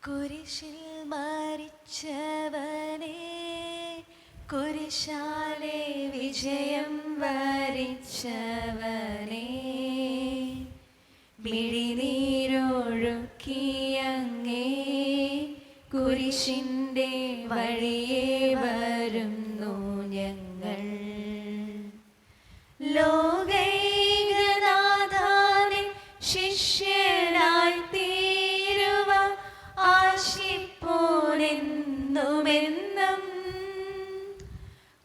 കുരിശിൽ മരിച്ചവനെ, കുരിശാലെ വിജയം വരിച്ചവനെ, മിഴിനീരൊഴുക്കിയങ്ങേ കുരിശിൻ്റെ വഴിയേ വരുന്നു ഞങ്ങൾ. ലോകൈകനാഥാനിൻ ശിഷ്യനായി തീരുവാൻ ആശിപ്പോനെന്നുമെന്നും,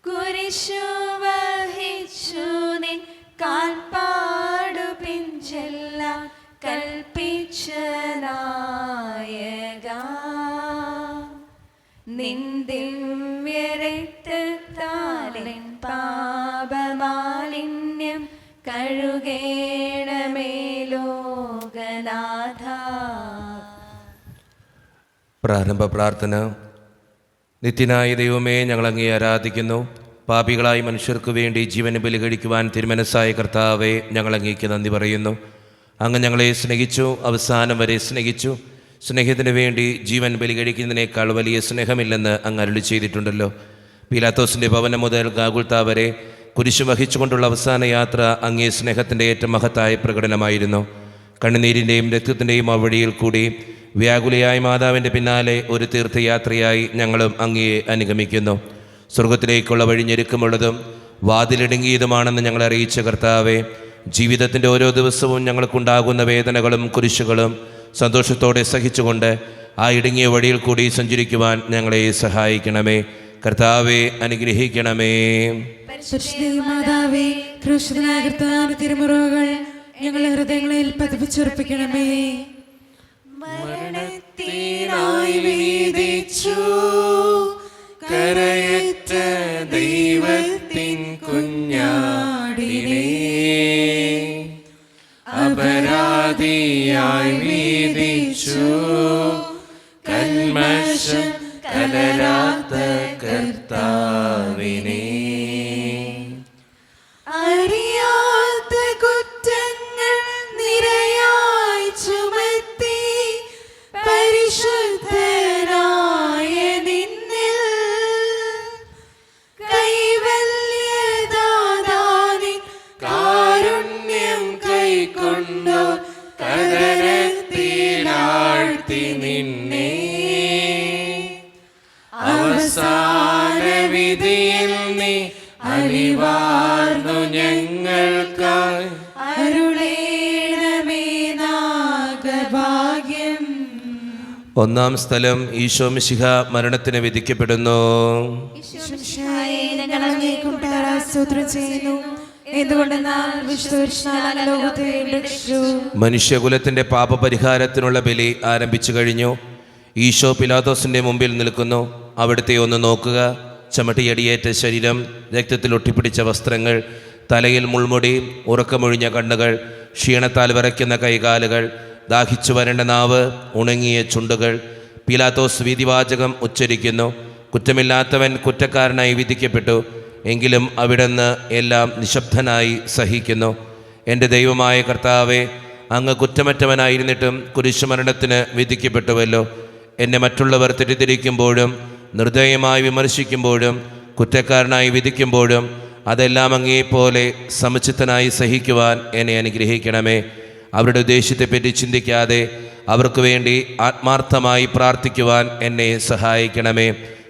കുരിശു വഹിച്ചു നിൻ കാൽപ്പാടു പിഞ്ചെല്ലാം കൽപ്പിച്ച നായക, നിൻ ദിവ്യരക്തത്താലിൻ പാപമാലിന്യം കഴുകേണമേ ലോകനാഥ. പ്രാരംഭ പ്രാർത്ഥന. നിത്യനായ ദൈവമേ, ഞങ്ങളങ്ങേ ആരാധിക്കുന്നു. പാപികളായ മനുഷ്യർക്ക് വേണ്ടി ജീവന് ബലി കഴിക്കുവാൻ തിരുമനസ്സായ കർത്താവേ, ഞങ്ങളങ്ങേക്ക് നന്ദി പറയുന്നു. അങ്ങ് ഞങ്ങളെ സ്നേഹിച്ചു, അവസാനം വരെ സ്നേഹിച്ചു. സ്നേഹത്തിന് വേണ്ടി ജീവൻ ബലി കഴിക്കുന്നതിനേക്കാൾ വലിയ സ്നേഹമില്ലെന്ന് അങ്ങ് അരുളി ചെയ്തിട്ടുണ്ടല്ലോ. പീലാത്തോസിൻ്റെ ഭവനം മുതൽ ഗാഗുൽത്ത വരെ കുരിശു വഹിച്ചുകൊണ്ടുള്ള അവസാന യാത്ര അങ്ങേ സ്നേഹത്തിൻ്റെ ഏറ്റവും മഹത്തായ പ്രകടനമായിരുന്നു. കണ്ണുനീരിൻ്റെയും രക്തത്തിൻ്റെയും ആ വഴിയിൽ കൂടി വ്യാകുലയായ മാതാവിൻ്റെ പിന്നാലെ ഒരു തീർത്ഥയാത്രയായി ഞങ്ങളും അങ്ങയെ അനുഗമിക്കുന്നു. സ്വർഗത്തിലേക്കുള്ള വഴി ഞെരുക്കമുള്ളതും വാതിലിടുങ്ങിയതുമാണെന്ന് ഞങ്ങളെ അറിയിച്ച കർത്താവെ, ജീവിതത്തിൻ്റെ ഓരോ ദിവസവും ഞങ്ങൾക്കുണ്ടാകുന്ന വേദനകളും കുരിശുകളും സന്തോഷത്തോടെ സഹിച്ചുകൊണ്ട് ആ ഇടുങ്ങിയ വഴിയിൽ കൂടി സഞ്ചരിക്കുവാൻ ഞങ്ങളെ സഹായിക്കണമേ. കർത്താവെ, അനുഗ്രഹിക്കണമേ. മാതാവേ, ക്രൂശിതനായ കർത്താവിന്റെ തിരുമുറകൾ ഞങ്ങളുടെ ഹൃദയങ്ങളിൽ പതിപ്പിച്ചുറപ്പിക്കണമേ. മരണത്തിനായി വീതിച്ചു കരയറ്റ ദൈവത്തിൻ കുഞ്ഞാടിനെ, അപരാധിയായി വീതിച്ചു കന്മഷം കലരാത്ത കർത്താവിനെ, അറിയാത്ത കുറ്റങ്ങൾ നിരയായി ചുമത്തി പരിശുദ്ധനായ നിന്നിൽ കൈവല്യദാതാവിൻ കാരുണ്യം കൈക്കൊണ്ടു കദനത്തിലാഴ്ത്തി നിന്നെ, അവസാന വിധിയിൽ നീ അലിവാർന്നു ഞങ്ങൾക്കായി അരുളേണമേ നാഗഭാഗ്യം. ഒന്നാം സ്ഥലം. ഈശോ മിശിഹ മരണത്തിന് വിധിക്കപ്പെടുന്നു. മനുഷ്യകുലത്തിന്റെ പാപപരിഹാരത്തിനുള്ള ബലി ആരംഭിച്ചു കഴിഞ്ഞു. ഈശോ പിലാത്തോസിന്റെ മുമ്പിൽ നിൽക്കുന്നു. അവിടുത്തെ ഒന്ന് നോക്കുക. ചമട്ടിയടിയേറ്റ ശരീരം, രക്തത്തിൽ ഒട്ടിപ്പിടിച്ച വസ്ത്രങ്ങൾ, തലയിൽ മുൾമുടി, ഉറക്കമൊഴിഞ്ഞ കണ്ണുകൾ, ക്ഷീണത്താൽ വിറയ്ക്കുന്ന കൈകാലുകൾ, ദാഹിച്ചു വരേണ്ട നാവ്, ഉണങ്ങിയ ചുണ്ടുകൾ. പീലാത്തോസ് വിധിവാചകം ഉച്ചരിക്കുന്നു. കുറ്റമില്ലാത്തവൻ കുറ്റക്കാരനായി വിധിക്കപ്പെട്ടു. എങ്കിലും അവിടുന്ന് എല്ലാം നിശബ്ദനായി സഹിക്കുന്നു. എൻ്റെ ദൈവമായ കർത്താവെ, അങ്ങ് കുറ്റമറ്റവനായിരുന്നിട്ടും കുരിശുമരണത്തിന് വിധിക്കപ്പെട്ടുവല്ലോ. എന്നെ മറ്റുള്ളവർ തെറ്റിദ്ധരിക്കുമ്പോഴും നിർദ്ദയമായി വിമർശിക്കുമ്പോഴും കുറ്റക്കാരനായി വിധിക്കുമ്പോഴും അതെല്ലാം അങ്ങേപ്പോലെ സമുചിതനായി സഹിക്കുവാൻ എന്നെ അനുഗ്രഹിക്കണമേ. അവരുടെ ഉദ്ദേശ്യത്തെപ്പറ്റി ചിന്തിക്കാതെ അവർക്ക് വേണ്ടി ആത്മാർത്ഥമായി പ്രാർത്ഥിക്കുവാൻ എന്നെ സഹായിക്കണമേ.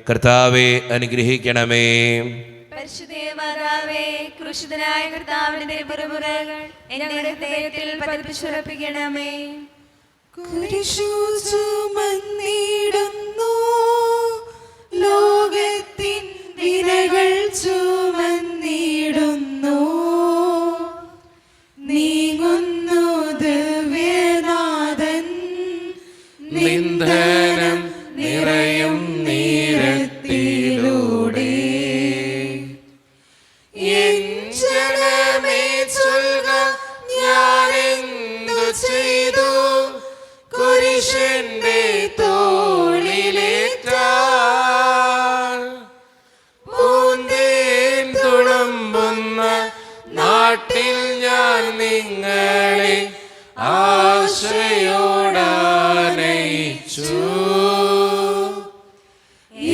കർത്താവെ, അനുഗ്രഹിക്കണമേ. പരിശുദ്ധമാതാവേ, ക്രൂശിതനായ കർത്താവിന്റെ തിരുമുറകൾ എന്റെ ഹൃദയത്തിൽ പതിപ്പിച്ചുറപ്പിക്കണമേ. കുരിശു ചുമന്നിടുന്നു, ലോകത്തിൻ വിനകൾ ചുമന്നിടുന്നു, നീങ്ങുന്നു ദിവ്യനാഥൻ നിന്ദനം നിറയും നീരത്തിലൂടെ. ജനമേ ചൊൽക, ഞാനെന്തു ചെയ്തു കുരിശന്റെ തോളിലേറ്റാൽ, പൂന്തേൻ തുളുമ്പുന്ന നാട്ടിൽ ഞാൻ നിങ്ങളെ ആശയോടാനയിച്ചു.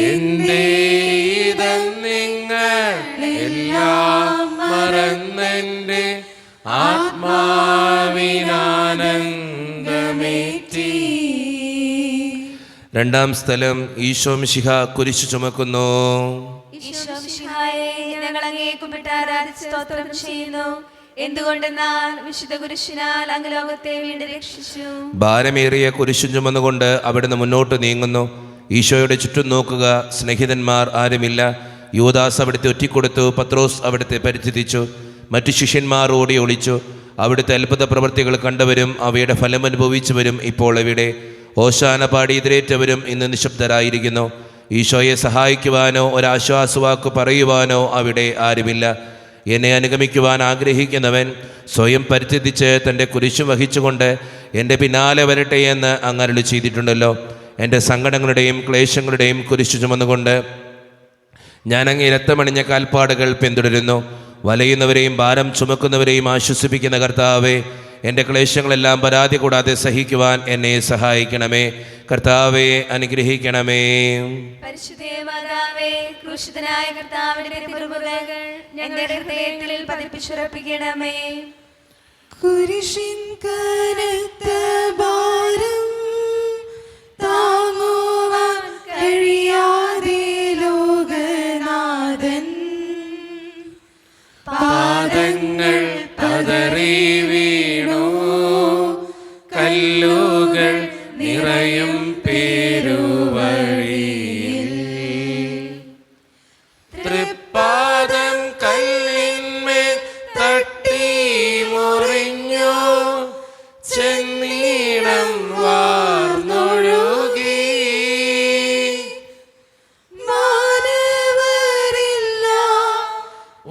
എന്റെ നിങ്ങൾ എല്ലാം മറന്നെന്റെ ആത്മാവിനാനന്ദമേറ്റി. രണ്ടാം സ്ഥലം ഈശോ മിശിഹ കുരിശു ചുമക്കുന്നു. ഈശോ മിശിഹായെ ഞങ്ങൾ അങ്ങയെ കുമ്പിട്ട് ആരാധിച്ച് സ്തോത്രം ചെയ്യുന്നു. എന്തുകൊണ്ടെന്നാൽ വിശുദ്ധ കുരിശിനാൽ അങ്ങ് ലോകത്തെ വീണ്ടും രക്ഷിച്ചു. ഭാരമേറിയ കുരിശു ചുമന്നുകൊണ്ട് അവിടുന്ന് മുന്നോട്ട് നീങ്ങുന്നു. ഈശോയുടെ ചുറ്റും നോക്കുക, സ്നേഹിതന്മാർ ആരുമില്ല. യൂദാസ് അവിടുത്തെ ഒറ്റിക്കൊടുത്തു. പത്രോസ് അവിടുത്തെ പരിത്യജിച്ചു. മറ്റു ശിഷ്യന്മാർ ഓടി ഒളിച്ചു. അവിടുത്തെ അത്ഭുത പ്രവൃത്തികൾ കണ്ടവരും അവയുടെ ഫലം അനുഭവിച്ചവരും ഇപ്പോൾ എവിടെ? ഓശാന പാടി എതിരേറ്റവരും ഇന്ന് നിശബ്ദരായിരിക്കുന്നു. ഈശോയെ സഹായിക്കുവാനോ ഒരാശ്വാസവാക്ക് പറയുവാനോ അവിടെ ആരുമില്ല. എന്നെ അനുഗമിക്കുവാൻ ആഗ്രഹിക്കുന്നവൻ സ്വയം പരിത്യജിച്ച് തൻ്റെ കുരിശു വഹിച്ചുകൊണ്ട് എൻ്റെ പിന്നാലെ വരട്ടെ എന്ന് അങ്ങ് അരുളി ചെയ്തിട്ടുണ്ടല്ലോ. എൻ്റെ സങ്കടങ്ങളുടെയും ക്ലേശങ്ങളുടെയും കുരിശു ചുമന്നുകൊണ്ട് ഞാൻ അങ്ങേ രക്തമണിഞ്ഞ കാൽപ്പാടുകൾ പിന്തുടരുന്നു. വലയുന്നവരെയും ഭാരം ചുമക്കുന്നവരെയും ആശ്വസിപ്പിക്കുന്ന കർത്താവേ, എൻ്റെ ക്ലേശങ്ങളെല്ലാം പരാതി കൂടാതെ സഹിക്കുവാൻ എന്നെ സഹായിക്കണമേ. കർത്താവെ അനുഗ്രഹിക്കണമേ. പരിശുദ്ധ മാതാവേ, ക്രൂശിതനായ കർത്താവിന്റെ തിരുമുറകൾ ഞങ്ങളുടെ ഹൃദയത്തിൽ പതിപ്പിച്ചുറപ്പിക്കണമേ. കുരിശിൻ കനത്ത ഭാരം താങ്ങുവാൻ കഴിയാതെ ലോകനാഥൻ പാദങ്ങൾ പതറി വീണു. കല്ലുകൾ നിറയും പേരുവഴിയിൽ. തൃപ്പാദം കല്ലിന്മേൽ തട്ടി മുറിഞ്ഞു. ചെന്നീടം വാർന്നൊഴുകി.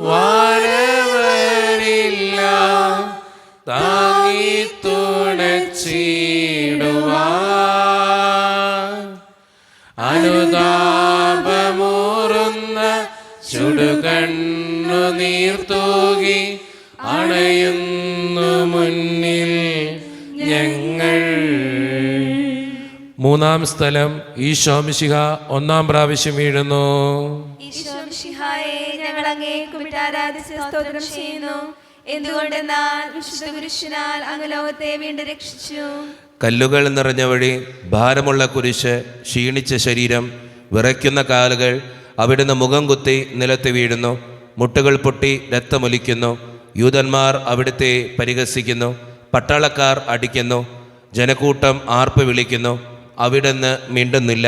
വാനവരില്ല താങ്ങി തുണച്ചിടുവാൻ. അനുതാപമൂറുന്ന ചുടുകണ്ണു നീർത്തൂകി അണയുന്നു മുന്നിൽ ഞങ്ങൾ. മൂന്നാം സ്ഥലം ഈശോ മിശിഹ ഒന്നാം പ്രാവശ്യം വീഴുന്നു. ഈശോ മിശിഹായെ ഞങ്ങൾ അങ്ങയെ കുമ്പിട്ട് ആരാധിച്ച് സ്തോത്രം ചെയ്യുന്നു. എന്തുകൊണ്ടെന്നാൽ വിശുദ്ധ കുരിശിനാൽ അങ്ങ് ലോകത്തെ വീണ്ടും രക്ഷിച്ചു. കല്ലുകൾ നിറഞ്ഞ വഴി, ഭാരമുള്ള കുരിശ്, ക്ഷീണിച്ച ശരീരം, വിറയ്ക്കുന്ന കാലുകൾ. അവിടുന്ന് മുഖം കുത്തി നിലത്ത് വീഴുന്നു. മുട്ടുകൾ പൊട്ടി രക്തമൊലിക്കുന്നു. യൂതന്മാർ അവിടുത്തെ പരിഹസിക്കുന്നു. പട്ടാളക്കാർ അടിക്കുന്നു. ജനക്കൂട്ടം ആർപ്പ് വിളിക്കുന്നു. അവിടുന്ന് മിണ്ടുന്നില്ല.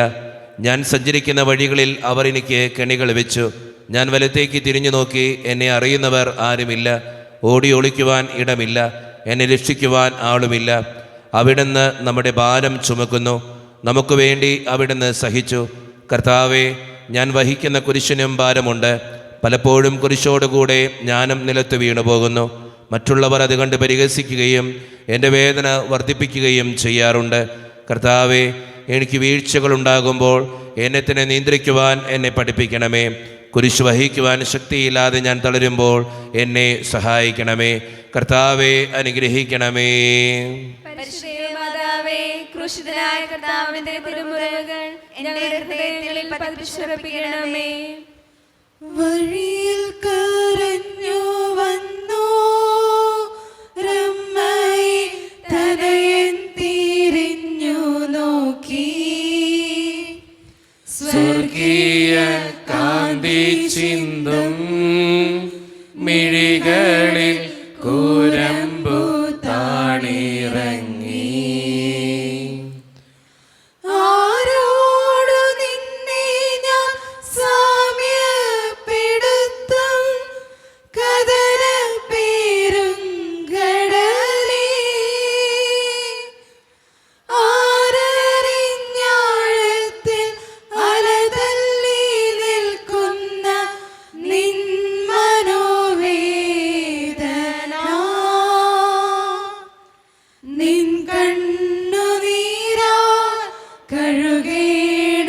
ഞാൻ സഞ്ചരിക്കുന്ന വഴികളിൽ അവർ എനിക്ക് കെണികൾ വെച്ചു. ഞാൻ വലത്തേക്ക് തിരിഞ്ഞു നോക്കി. എന്നെ അറിയുന്നവർ ആരുമില്ല. ഓടി ഒളിക്കുവാൻ ഇടമില്ല. എന്നെ രക്ഷിക്കുവാൻ ആളുമില്ല. അവിടുന്ന് നമ്മുടെ ഭാരം ചുമക്കുന്നു. നമുക്ക് വേണ്ടി അവിടുന്ന് സഹിച്ചു. കർത്താവെ, ഞാൻ വഹിക്കുന്ന കുരിശിനും ഭാരമുണ്ട്. പലപ്പോഴും കുരിശോടുകൂടെ ഞാനും നിലത്ത് വീണു പോകുന്നു. മറ്റുള്ളവർ അത് കണ്ട് പരിഹസിക്കുകയും എൻ്റെ വേദന വർദ്ധിപ്പിക്കുകയും ചെയ്യാറുണ്ട്. കർത്താവെ, എനിക്ക് വീഴ്ചകളുണ്ടാകുമ്പോൾ എന്നെ തന്നെ നിയന്ത്രിക്കുവാൻ എന്നെ പഠിപ്പിക്കണമേ. കുരിശ് വഹിക്കുവാൻ ശക്തിയില്ലാതെ ഞാൻ തളരുമ്പോൾ എന്നെ സഹായിക്കണമേ. കർത്താവെ അനുഗ്രഹിക്കണമേ. പരിശുദ്ധ മാതാവേ, ക്രൂശിതനായ കർത്താവിന്റെ തിരുമുറകൾ ഞങ്ങളുടെ ഹൃദയത്തിൽ പതിപ്പിച്ചുറപ്പിക്കണമേ. വഴിയിൽ കരഞ്ഞു വന്നു രമ്മയെ തനയൻ തിരിഞ്ഞു നോക്കി. സ്വർഗീയ കാന്തി ചിന്തും മിഴികളിൽ കൂരമ്പു താണിറങ്ങി. ആരോടു നിന്നെ ഞാൻ സാമ്യപ്പെടുത്തും കദന പെരുങ്കടലേ. ആരറിഞ്ഞാഴത്തിൽ അലതല്ലി നിൽക്കുന്ന നിൻ മനോവേദന. നിൻ കണ്ണുനീരാ കഴുകേണമെന്നിൽ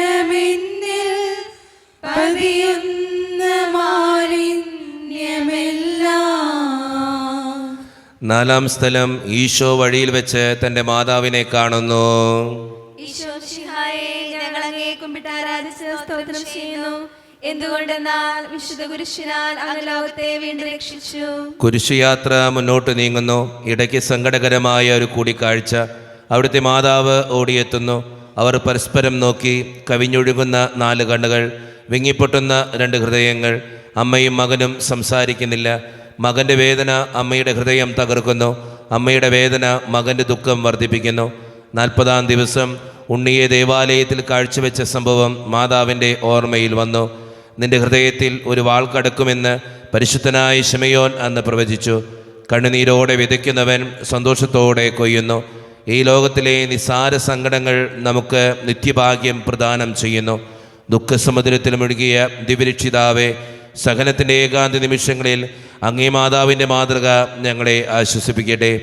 പതിയുന്ന മാലിന്യമെല്ലാം. നാലാം സ്ഥലം ഈശോ വഴിയിൽ വെച്ച് തൻ്റെ മാതാവിനെ കാണുന്നു. ഈശോ മിശിഹായെ ഞങ്ങൾ അങ്ങേ കുമ്പിട്ട് ആരാധിച്ച് സ്തോത്രം ചെയ്യുന്നു. എന്തുകൊണ്ടെന്നാൽ വിശുദ്ധ കുരിശിനാൽ അങ്ങ് ലോകത്തെ വീണ്ടും രക്ഷിച്ചു. കുരിശുയാത്ര മുന്നോട്ട് നീങ്ങുന്നു. ഇടയ്ക്ക് സങ്കടകരമായ ഒരു കൂടിക്കാഴ്ച. അവിടുത്തെ മാതാവ് ഓടിയെത്തുന്നു. അവർ പരസ്പരം നോക്കി. കവിഞ്ഞൊഴുകുന്ന 4 കണ്ണുകൾ, വിങ്ങിപ്പൊട്ടുന്ന 2 ഹൃദയങ്ങൾ. അമ്മയും മകനും സംസാരിക്കുന്നില്ല. മകൻ്റെ വേദന അമ്മയുടെ ഹൃദയം തകർക്കുന്നു. അമ്മയുടെ വേദന മകൻ്റെ ദുഃഖം വർദ്ധിപ്പിക്കുന്നു. 40-ാം ദിവസം ഉണ്ണിയെ ദേവാലയത്തിൽ കാഴ്ചവെച്ച സംഭവം മാതാവിൻ്റെ ഓർമ്മയിൽ വന്നു. നിന്റെ ഹൃദയത്തിൽ ഒരു വാൾ കടക്കുമെന്ന് പരിശുദ്ധനായ ശിമയോൻ അന്ന് പ്രവചിച്ചു. കണ്ണുനീരോടെ വിതയ്ക്കുന്നവൻ സന്തോഷത്തോടെ കൊയ്യുന്നു. ഈ ലോകത്തിലെ നിസ്സാര സങ്കടങ്ങൾ നമുക്ക് നിത്യഭാഗ്യം പ്രദാനം ചെയ്യുന്നു. ദുഃഖസമുദ്രത്തിൽ മുഴുകിയ ദിവ്യരക്ഷിതാവേ, സഹനത്തിൻ്റെ ഏകാന്ത നിമിഷങ്ങളിൽ അങ്ങേ മാതാവിൻ്റെ മാതൃക ഞങ്ങളെ ആശ്വസിപ്പിക്കട്ടെ.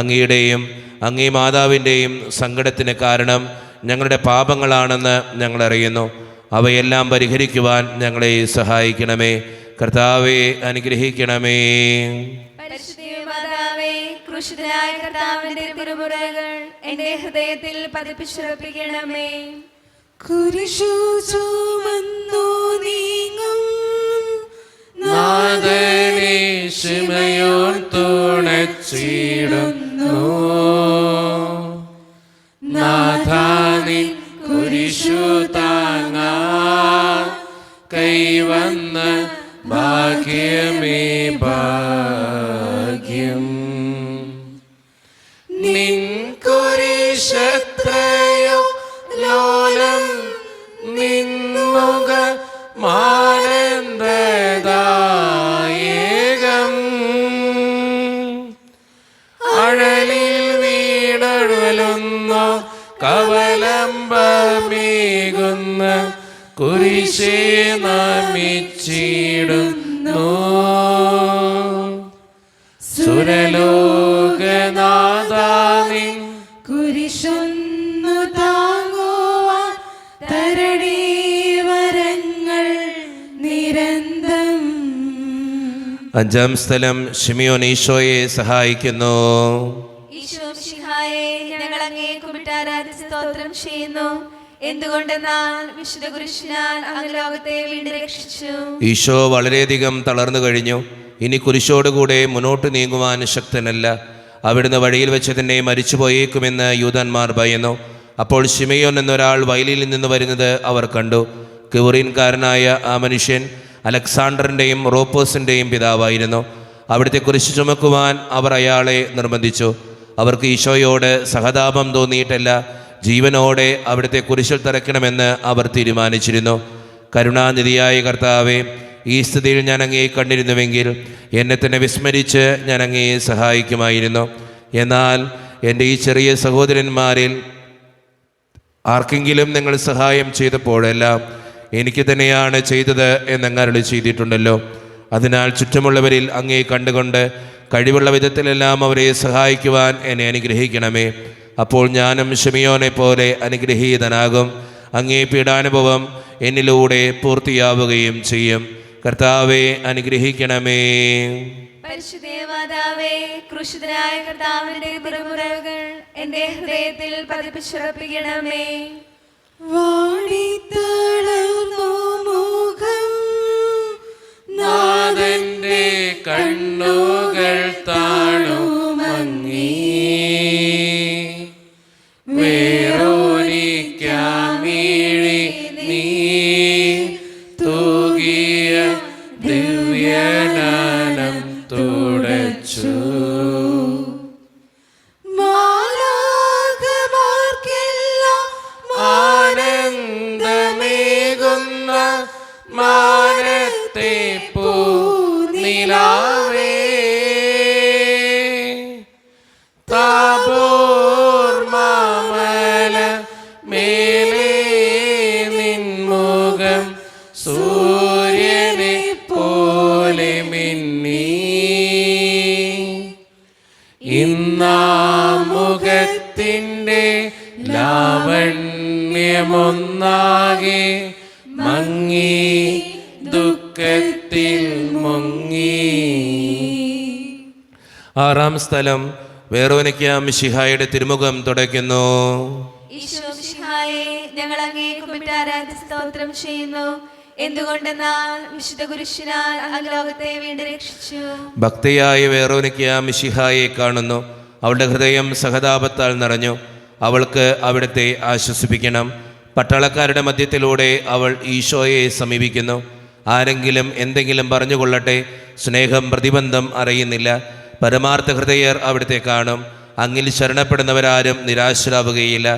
അങ്ങയുടെയും അങ്ങേ മാതാവിൻ്റെയും സങ്കടത്തിന് കാരണം ഞങ്ങളുടെ പാപങ്ങളാണെന്ന് ഞങ്ങളറിയുന്നു. അവയെല്ലാം പരിഹരിക്കുവാൻ ഞങ്ങളെ സഹായിക്കണമേ. കർത്താവെ അനുഗ്രഹിക്കണമേ. പരിശുദ്ധമാതാവേ, ക്രൂശിതനായ കർത്താവിന്റെ തിരുമുറകൾ എന്റെ ഹൃദയത്തിൽ പതിപ്പിച്ചുറപ്പിക്കണമേ. കുരിശു ചുമന്നു നീങ്ങും നാഥനെ ശിമയോൻ തുണച്ചിടുന്നു. നാഥാനിൻ കുരിശു താങ്ങാൻ കൈവന്ന ഭാഗ്യമേ ഭാഗ്യം. നിൻ കുരിശത്രയോ ലോലം, നിന്നുക മാനന്ദദായകം. അഴലിൽ വീണഴുലുന്ന കവലംബമേകുന്ന കുരിശേ നമിച്ചിടുന്നു. സുരലോകനാഥാനിൻ കുരിശൊന്നു താങ്ങുവാൻ തരണേ വരങ്ങൾ നിരന്തം. 5-ാം സ്ഥലം ശിമയോൻ ഈശോയെ സഹായിക്കുന്നു. ഈശോ മിശിഹായെ, ഞങ്ങൾ അങ്ങേ കുമ്പിട്ട് ആരാധിച്ച് സ്തോത്രം ചെയ്യുന്നു. എന്തുകൊണ്ടെന്നാൽ വിശുദ്ധ കുരിശിനാൽ അങ്ങ് ലോകത്തെ വീണ്ടും രക്ഷിച്ചു. ഈശോ വളരെയധികം തളർന്നു കഴിഞ്ഞു. ഇനി കുരിശോടുകൂടെ മുന്നോട്ട് നീങ്ങുവാൻ ശക്തനല്ല. അവിടുന്ന് വഴിയിൽ വെച്ച് തന്നെ മരിച്ചുപോയേക്കുമെന്ന് യൂദന്മാർ ഭയന്നു. അപ്പോൾ ശിമയോൻ എന്നൊരാൾ വയലിൽ നിന്ന് വരുന്നത് അവർ കണ്ടു. കിവറീൻകാരനായ ആ മനുഷ്യൻ അലക്സാണ്ടറിൻ്റെയും റോപ്പോസിൻ്റെയും പിതാവായിരുന്നു. അവിടുത്തെ കുരിശ് ചുമക്കുവാൻ അവർ അയാളെ നിർബന്ധിച്ചു. അവർക്ക് ഈശോയോട് സഹതാപം തോന്നിയിട്ടല്ല, ജീവനോടെ അവിടുത്തെ കുരിശിൽ തറയ്ക്കണമെന്ന് അവർ തീരുമാനിച്ചിരുന്നു. കരുണാനിധിയായ കർത്താവെ, ഈ സ്ഥിതിയിൽ ഞാൻ അങ്ങയെ കണ്ടിരുന്നുവെങ്കിൽ എന്നെ തന്നെ വിസ്മരിച്ച് ഞാൻ അങ്ങയെ സഹായിക്കുമായിരുന്നു. എന്നാൽ എൻ്റെ ഈ ചെറിയ സഹോദരന്മാരിൽ ആർക്കെങ്കിലും നിങ്ങൾ സഹായം ചെയ്തപ്പോഴെല്ലാം എനിക്ക് തന്നെയാണ് ചെയ്തത് എന്നങ്ങ് അരുളി ചെയ്തിട്ടുണ്ടല്ലോ. അതിനാൽ ചുറ്റുമുള്ളവരിൽ അങ്ങയെ കണ്ടുകൊണ്ട് കഴിവുള്ള വിധത്തിലെല്ലാം അവരെ സഹായിക്കുവാൻ എന്നെ അനുഗ്രഹിക്കണമേ. അപ്പോൾ ഞാനും ശിമയോനെ പോലെ അനുഗ്രഹീതനാകും. അങ്ങേ പീഡാനുഭവം എന്നിലൂടെ പൂർത്തിയാവുകയും ചെയ്യും. കർത്താവെ അനുഗ്രഹിക്കണമേ. പരിശുദ്ധമാതാവേ, ക്രൂശിതനായ കർത്താവിന്റെ തിരുമുറകൾ എന്റെ ഹൃദയത്തിൽ പതിപ്പിച്ചുറപ്പിക്കണമേ. വാടിത്തളർന്നു മുഖം നാഥന്റെ കണ്ണുകൾ താണു മങ്ങി. വേറോനിക്കാമിഴി നീ തൂകിയ ദിവ്യനാനം തുടച്ചു. മാലാഖമാർക്കെല്ലാം ആനന്ദമേകുന്ന മാനത്തെ പൂനിലാവേ, താബോർ മാമല മേലേ നിൻമുഖം സൂര്യനെ പോലെ മിന്നി. ഇന്നാമുഖത്തിൻ്റെ ലാവണ്യമൊന്നാകെ മങ്ങി, ദുഃഖത്തിൽ മുങ്ങി. 6-ാം സ്ഥലം വെറോനിക്ക മിശിഹായുടെ തിരുമുഖം തുടയ്ക്കുന്നു. ഈശോ മിശിഹായെ, ഞങ്ങൾ അങ്ങേ കുമ്പിട്ട് ആരാധിച്ച് സ്തോത്രം ചെയ്യുന്നു. എന്തുകൊണ്ടെന്നാൽ വിശുദ്ധ കുരിശിനാൽ അങ്ങ് ലോകത്തെ വീണ്ടും രക്ഷിച്ചു. ഭക്തിയായ വേറോനിക്ക മിശിഹായെ കാണുന്നു. അവളുടെ ഹൃദയം സഹതാപത്താൽ നിറഞ്ഞു. അവൾക്ക് അവിടുത്തെ ആശ്വസിപ്പിക്കണം. പട്ടാളക്കാരുടെ മധ്യത്തിലൂടെ അവൾ ഈശോയെ സമീപിക്കുന്നു. ആരെങ്കിലും എന്തെങ്കിലും പറഞ്ഞുകൊള്ളട്ടെ, സ്നേഹം പ്രതിബന്ധം അറിയുന്നില്ല. പരമാർത്ഥ ഹൃദയർ അവിടുത്തെ കാണും. അങ്ങിൽ ശരണപ്പെടുന്നവരാരും നിരാശരാവുകയില്ല.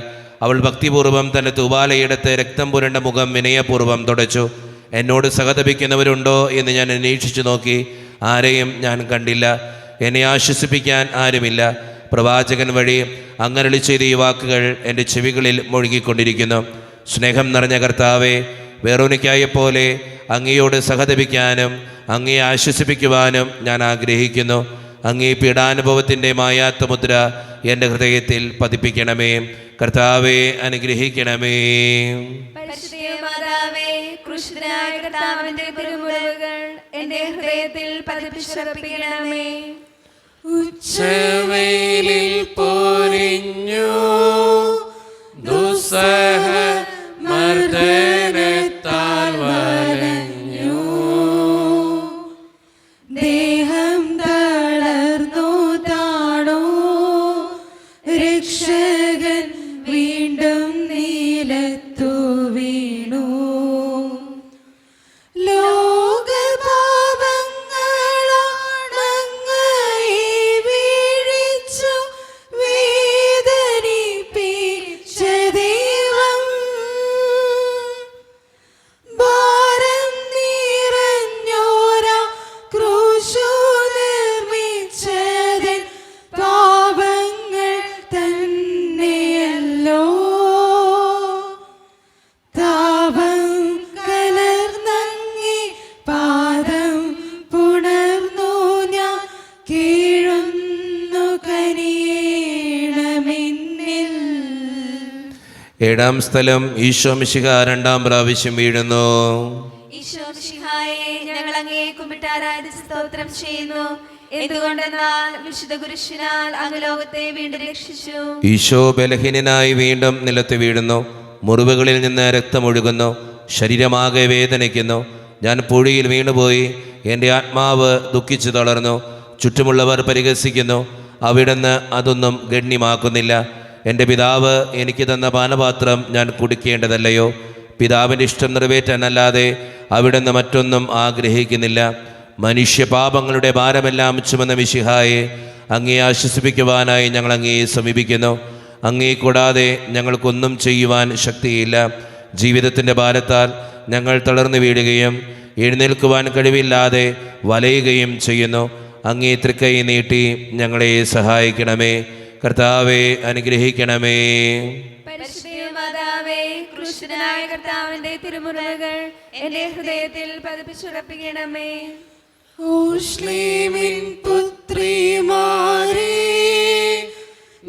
അവൾ ഭക്തിപൂർവ്വം തൻ്റെ തൂവാലയെടുത്ത് രക്തം പുരണ്ട മുഖം വിനയപൂർവ്വം തുടച്ചു. എന്നോട് സഹതപിക്കുന്നവരുണ്ടോ എന്ന് ഞാൻ അന്വേഷിച്ചു നോക്കി. ആരെയും ഞാൻ കണ്ടില്ല. എന്നെ ആശ്വസിപ്പിക്കാൻ ആരുമില്ല. പ്രവാചകൻ വഴി അങ്ങരളി ചെയ്ത ഈ വാക്കുകൾ എൻ്റെ ചെവികളിൽ മുഴുകിക്കൊണ്ടിരിക്കുന്നു. സ്നേഹം നിറഞ്ഞ കർത്താവേ, വേറോനിക്കായെപ്പോലെ അങ്ങയോട് സഹതപിക്കാനും അങ്ങയെ ആശ്വസിപ്പിക്കുവാനും ഞാൻ ആഗ്രഹിക്കുന്നു. അങ്ങേ പീഡാനുഭവത്തിൻ്റെ മായാത്ത മുദ്ര എൻ്റെ ഹൃദയത്തിൽ പതിപ്പിക്കണമേ. കർത്താവെ അനുഗ്രഹിക്കണമേ. പരിശുദ്ധമാതാവേ, ക്രൂശിതനായ കർത്താവിന്റെ തിരുമുറിവുകൾ എൻ്റെ ഹൃദയത്തിൽ പതിപ്പിച്ചുറപ്പിക്കണമേ. ഉച്ചവെയിലിൽ പൊരിഞ്ഞു ദുസ്സഹ മർദ്ദനത്താൽ വലഞ്ഞു. ദേഹം തളർന്നു താണു. രക്ഷകൻ വീണ്ടും നീലത്തു വീണു. ഏഴാം സ്ഥലം ഈശോ മിശിഹ രണ്ടാം പ്രാവശ്യം വീഴുന്നു. ഈശോ മിശിഹായെ ഞങ്ങൾ അങ്ങേ കുമ്പിട്ട് ആരാധിച്ച് സ്തോത്രം ചെയ്യുന്നു. എന്തുകൊണ്ടെന്നാൽ വിശുദ്ധ കുരിശിനാൽ അങ്ങ് ലോകത്തെ വീണ്ടും രക്ഷിച്ചു. ഈശോ ബലഹീനനായി വീണ്ടും നിലത്ത് വീഴുന്നു. മുറിവുകളിൽ നിന്ന് രക്തമൊഴുകുന്നു. ശരീരമാകെ വേദനിക്കുന്നു. ഞാൻ പുഴിയിൽ വീണുപോയി. എൻ്റെ ആത്മാവ് ദുഃഖിച്ചു തളർന്നു. ചുറ്റുമുള്ളവർ പരിഹസിക്കുന്നു. അവിടുന്ന് അതൊന്നും ഗണ്യമാക്കുന്നില്ല. എൻ്റെ പിതാവ് എനിക്ക് തന്ന പാനപാത്രം ഞാൻ കുടിക്കേണ്ടതല്ലയോ? പിതാവിൻ്റെ ഇഷ്ടം നിറവേറ്റാനല്ലാതെ അവിടുന്ന് മറ്റൊന്നും ആഗ്രഹിക്കുന്നില്ല. മനുഷ്യപാപങ്ങളുടെ ഭാരമെല്ലാം ചുമന്ന മിശിഹായെ, അങ്ങേ ആശ്വസിപ്പിക്കുവാനായി ഞങ്ങൾ അങ്ങയെ സമീപിക്കുന്നു. അങ്ങേ കൂടാതെ ഞങ്ങൾക്കൊന്നും ചെയ്യുവാൻ ശക്തിയില്ല. ജീവിതത്തിൻ്റെ ഭാരത്താൽ ഞങ്ങൾ തളർന്നു വീഴുകയും എഴുന്നേൽക്കുവാൻ കഴിവില്ലാതെ വലയുകയും ചെയ്യുന്നു. അങ്ങേ തൃക്കൈ നീട്ടി ഞങ്ങളെ സഹായിക്കണമേ. കർത്താവെ അനുഗ്രഹിക്കണമേ. പരിശുദ്ധമാതാവേ, ക്രൂശിതനായ കർത്താവിന്റെ തിരുമുറിവുകൾ എൻ്റെ ഹൃദയത്തിൽ പതിപ്പിച്ചുറപ്പിക്കണമേ. ഓശ്ലേമിൻ പുത്രിമാരേ,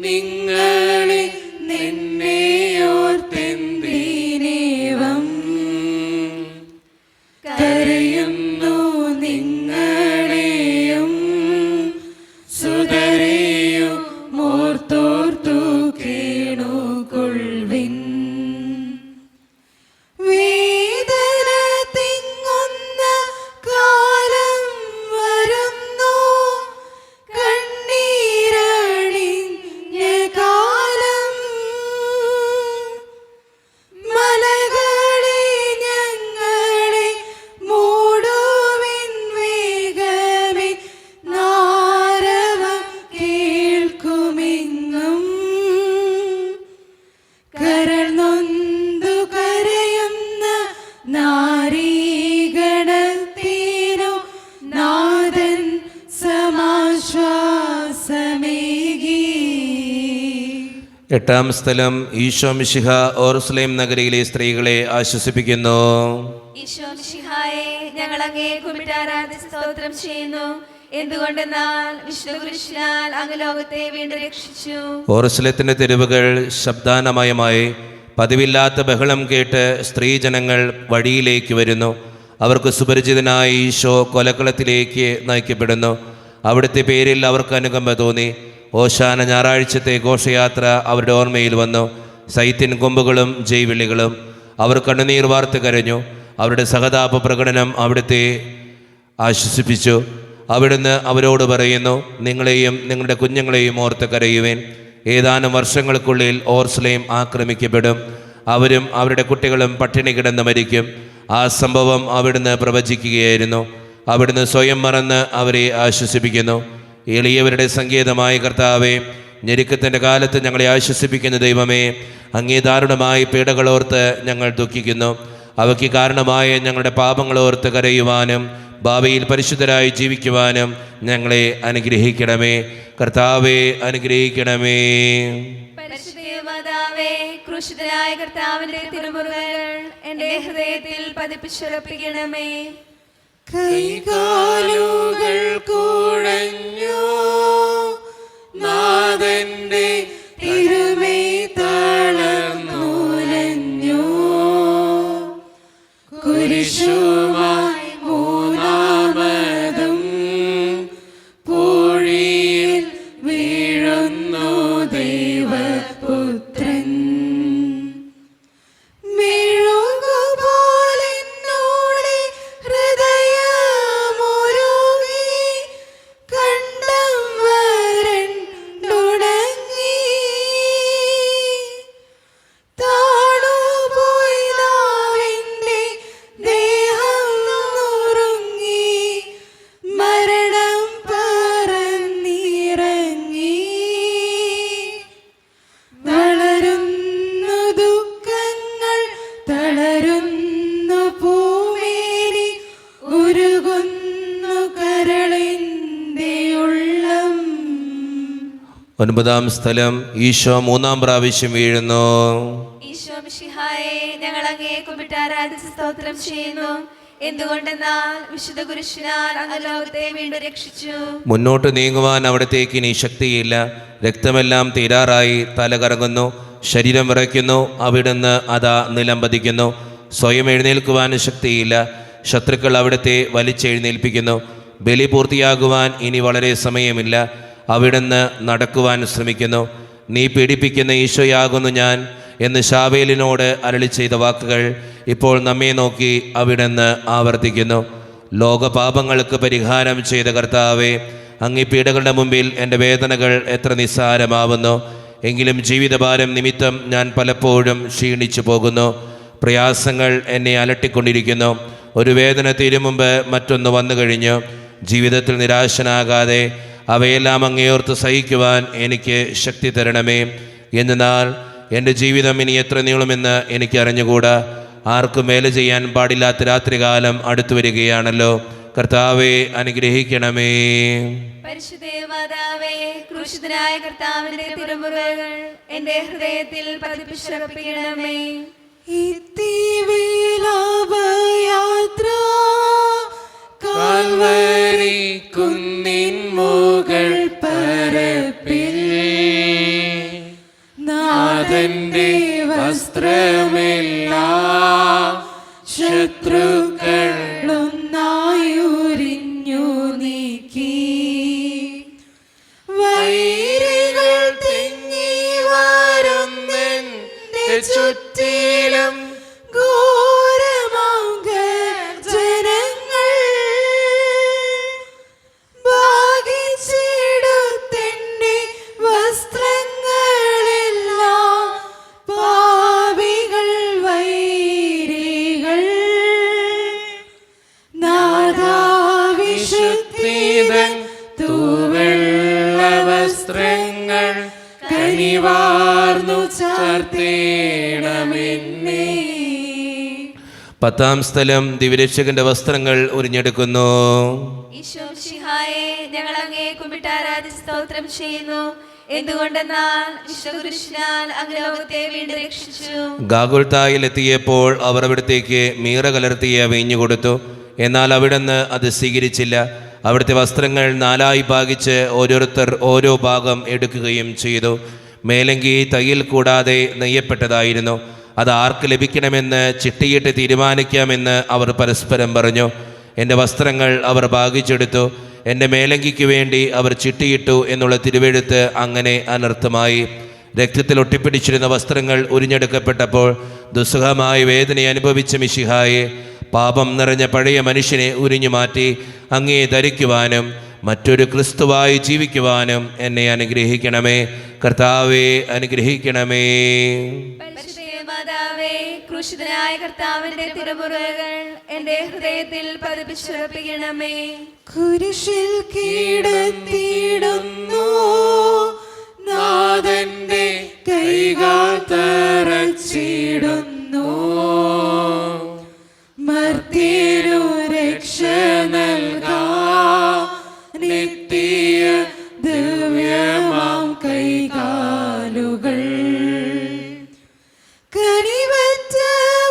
നിങ്ങളെ നിന്നെയോർത്തെന്തിനേവം കരയുന്നു. നിങ്ങളെയും സുതരെയും ഓർത്തോർത്തു കേണുകൊള്ളുവിൻ. വേദന തിങ്ങുന്ന കാലം വരുന്നു. കണ്ണീരണിഞ്ഞ കാലം. മലകളെ ഞങ്ങളെ മൂടുവിൻ വേഗമേ. നാരവം കേൾക്കുമെങ്ങും. കരൾ നൊന്തു കരയുന്ന നാരീഗണത്തിനു നാഥൻ സമാശ്വാസമേകി. എട്ടാം സ്ഥലം ഈശോ മിശിഹ ഓർസ്ലേം നഗരിയിലെ സ്ത്രീകളെ ആശ്വസിപ്പിക്കുന്നു. ഈശോ മിശിഹായെ ഞങ്ങൾ അങ്ങേ കുമ്പിട്ട് ആരാധിച്ച് സ്തോത്രം ചെയ്യുന്നു. എന്തുകൊണ്ടെന്നാൽ വിശുദ്ധ കുരിശിനാൽ അങ്ങ് ലോകത്തെ വീണ്ടും രക്ഷിച്ചു. ഓർസ്ലേത്തിൻ്റെ തെരുവുകൾ ശബ്ദാനമയമായി. പതിവില്ലാത്ത ബഹളം കേട്ട് സ്ത്രീജനങ്ങൾ വഴിയിലേക്ക് വരുന്നു. അവർക്ക് സുപരിചിതനായ ഈശോ കൊലക്കളത്തിലേക്ക് നയിക്കപ്പെടുന്നു. അവിടുത്തെ പേരിൽ അവർക്ക് അനുകമ്പ തോന്നി. ഓശാന ഞായറാഴ്ചത്തെ ഘോഷയാത്ര അവരുടെ ഓർമ്മയിൽ വന്നു. സൈത്തിൻ കൊമ്പുകളും ജൈവിളികളും. അവർ കണ്ണുനീർ വാർത്ത് കരഞ്ഞു. അവരുടെ സഹതാപ പ്രകടനം അവിടുത്തെ ആശ്വസിപ്പിച്ചു. അവിടുന്ന് അവരോട് പറയുന്നു, നിങ്ങളെയും നിങ്ങളുടെ കുഞ്ഞുങ്ങളെയും ഓർത്ത് കരയുവേൻ. ഏതാനും വർഷങ്ങൾക്കുള്ളിൽ ഓർസ്ലേം ആക്രമിക്കപ്പെടും. അവരും അവരുടെ കുട്ടികളും പട്ടിണി കിടന്ന് മരിക്കും. ആ സംഭവം അവിടുന്ന് പ്രവചിക്കുകയായിരുന്നു. അവിടുന്ന് സ്വയം മറന്ന് അവരെ ആശ്വസിപ്പിക്കുന്നു. എളിയവരുടെ സങ്കേതമായ കർത്താവേ, ഞെരുക്കത്തിൻ്റെ കാലത്ത് ഞങ്ങളെ ആശ്വസിപ്പിക്കുന്ന ദൈവമേ, അങ്ങേ ദാരുണമായ പീഡകളോർത്ത് ഞങ്ങൾ ദുഃഖിക്കുന്നു. അവയ്ക്ക് കാരണമായ ഞങ്ങളുടെ പാപങ്ങളോർത്ത് കരയുവാനും ഭാവിയിൽ പരിശുദ്ധരായി ജീവിക്കുവാനും ഞങ്ങളെ അനുഗ്രഹിക്കണമേ. കർത്താവേ, അനുഗ്രഹിക്കണമേ. പരിശുദ്ധമാതാവേ, ക്രൂശിതനായ കർത്താവിന്റെ തിരുമുറുകൾ എന്റെ ഹൃദയത്തിൽ പതിപ്പിച്ചുറപ്പിക്കണമേ. കൈകാലുകൾ കുഴഞ്ഞു നാഥന്റെ തിരുമൈ തളർന്നുലഞ്ഞു. കുരിശുമായി മൂന്നാമതും പൂഴിയിൽ വീഴുന്നു ദൈവപുത്രൻ. മെഴുകുപോലെന്നോടെ ഹൃദയമൊരുകി കണ്ടം വരണ്ടുണങ്ങി. താണുപോയി നാവിന്റെ ദേഹം നുറുങ്ങി. മരണം പറന്നിറങ്ങി. വളരുന്നു ദുഃഖങ്ങൾ, തളരുന്നു പൂമേനി, ഉരുകുന്നു കരളിന്റെ ഉള്ളം. 9-ാം സ്ഥലം. ഈശോ 3-ാം പ്രാവശ്യം വീഴുന്നു. ഈശോ മിശിഹായെ, ഞങ്ങൾ അങ്ങയെ കുമ്പിട്ട് ആരാധിച്ച് സ്തോത്രം ചെയ്യുന്നു. എന്തുകൊണ്ടെന്നാൽ വിശുദ്ധ കുരിശിനാൽ അങ്ങ് ലോകത്തെ വീണ്ടും രക്ഷിച്ചു. മുന്നോട്ട് നീങ്ങുവാൻ അവിടത്തേക്ക് ഇനി ശക്തിയില്ല. രക്തമെല്ലാം തീരാറായി. തല കറങ്ങുന്നു, ശരീരം വിറയ്ക്കുന്നു. അവിടുന്ന് അതാ നിലം പതിക്കുന്നു. സ്വയം എഴുന്നേൽക്കുവാൻ ശക്തിയില്ല. ശത്രുക്കൾ അവിടുത്തെ വലിച്ചെഴുന്നേൽപ്പിക്കുന്നു. ബലി പൂർത്തിയാകുവാൻ ഇനി വളരെ സമയമില്ല. അവിടുന്ന് നടക്കുവാൻ ശ്രമിക്കുന്നു. നീ പീഡിപ്പിക്കുന്ന ഈശോയാകുന്നു ഞാൻ എന്ന് ശാവേലിനോട് അരുളി ചെയ്ത വാക്കുകൾ ഇപ്പോൾ നമ്മെ നോക്കി അവിടുന്ന് ആവർത്തിക്കുന്നു. ലോകപാപങ്ങൾക്ക് പരിഹാരം ചെയ്ത കർത്താവേ, അങ്ങേ പീഡകളുടെ മുമ്പിൽ എൻ്റെ വേദനകൾ എത്ര നിസ്സാരമാവുന്നു. എങ്കിലും ജീവിതഭാരം നിമിത്തം ഞാൻ പലപ്പോഴും ക്ഷീണിച്ചു പോകുന്നു. പ്രയാസങ്ങൾ എന്നെ അലട്ടിക്കൊണ്ടിരിക്കുന്നു. ഒരു വേദന തീരും മുമ്പ് മറ്റൊന്ന് വന്നു കഴിഞ്ഞു. ജീവിതത്തിൽ നിരാശനാകാതെ അവയെല്ലാം അങ്ങേയോർത്ത് സഹിക്കുവാൻ എനിക്ക് ശക്തി തരണമേ. എന്നാൽ എൻ്റെ ജീവിതം ഇനി എത്ര നീളുമെന്ന് എനിക്ക് അറിഞ്ഞുകൂടാ. ആർക്കും വേല ചെയ്യാൻ പാടില്ലാത്ത രാത്രികാലം അടുത്തു വരികയാണല്ലോ. കർത്താവെ, അനുഗ്രഹിക്കണമേ. പരിശുദ്ധമാതാവേ, ക്രൂശിതനായ കർത്താവിന്റെ തിരുമുറുകൾ എന്റെ ഹൃദയത്തിൽ പതിപ്പിച്ചുറപ്പിക്കണമേ. യാത്ര കാൽവരി കുന്നിൻ മുകൾ പരപ്പിൽ നാഥന്റെ വസ്ത്രമെല്ലാം ശത്രുക്കളൊന്നായുരിഞ്ഞു നീക്കി. വൈരികൾ തിങ്ങി വരുന്നെന്റെ ചുറ്റിലും ഘോരമാക ജനങ്ങൾ ഭാഗിച്ചിടുത്തെന്റെ വസ്ത്രങ്ങളെല്ലാം പാപികൾ വൈരികൾ. നാദാവിശുദ്ധീതൻ തൂവെള്ള വസ്ത്രങ്ങൾ കനിവാർന്നു ചാർത്തേണമെന്നേ. 10-ാം സ്ഥലം. ദിവ്യരക്ഷകന്റെ വസ്ത്രങ്ങൾ ഉരിഞ്ഞെടുക്കുന്നു. ഈശോ മിശിഹായെ, ഞങ്ങൾ അങ്ങയെ കുമ്പിട്ട് ആരാധിച്ച് സ്തോത്രം ചെയ്യുന്നു. എന്തുകൊണ്ടെന്നാൽ വിശുദ്ധ കുരിശിനാൽ അങ്ങ് ലോകത്തെ വീണ്ടും രക്ഷിച്ചു. ഗാഗുൽത്തായിൽ എത്തിയപ്പോൾ അവർ അവിടത്തേക്ക് മീറ കലർത്തിയ വീഞ്ഞു കൊടുത്തു. എന്നാൽ അവിടുന്ന് അത് സ്വീകരിച്ചില്ല. അവിടുത്തെ വസ്ത്രങ്ങൾ 4ആയി ഭാഗിച്ച് ഓരോരുത്തർ ഓരോ ഭാഗം എടുക്കുകയും ചെയ്തു. മേലങ്കി തയ്യൽ കൂടാതെ നെയ്യപ്പെട്ടതായിരുന്നു. അത് ആർക്ക് ലഭിക്കണമെന്ന് ചിട്ടിയിട്ട് തീരുമാനിക്കാമെന്ന് അവർ പരസ്പരം പറഞ്ഞു. എൻ്റെ വസ്ത്രങ്ങൾ അവർ ഭാഗിച്ചെടുത്തു. എൻ്റെ മേലങ്കിക്ക് വേണ്ടി അവർ ചിട്ടിയിട്ടു എന്നുള്ള തിരുവെഴുത്ത് അങ്ങനെ അനർത്ഥമായി. രക്തത്തിൽ ഒട്ടിപ്പിടിച്ചിരുന്ന വസ്ത്രങ്ങൾ ഉരിഞ്ഞെടുക്കപ്പെട്ടപ്പോൾ ദുസ്സഹമായ വേദന അനുഭവിച്ച മിശിഹായെ, പാപം നിറഞ്ഞ പഴയ മനുഷ്യനെ ഉരിഞ്ഞു മാറ്റി അങ്ങേ ധരിക്കുവാനും മറ്റൊരു ക്രിസ്തുവായി ജീവിക്കുവാനും എന്നെ അനുഗ്രഹിക്കണമേ. കർത്താവെ അനുഗ്രഹിക്കണമേ. മാതാവേ, ക്രൂശിതനായ കർത്താവിന്റെ തിരുമുറകൾ എന്റെ ഹൃദയത്തിൽ പതിപ്പിച്ചുറപ്പിക്കണമേ. കുരിശിൽ കീടത്തിയിടുന്നു നാഥന്റെ കൈകൾ തറച്ചിടുന്നു. മർത്യനു രക്ഷ നൽകാൻ നിത്യ ദിവ്യമാം കൈകാലുകൾ. കനിവറ്റ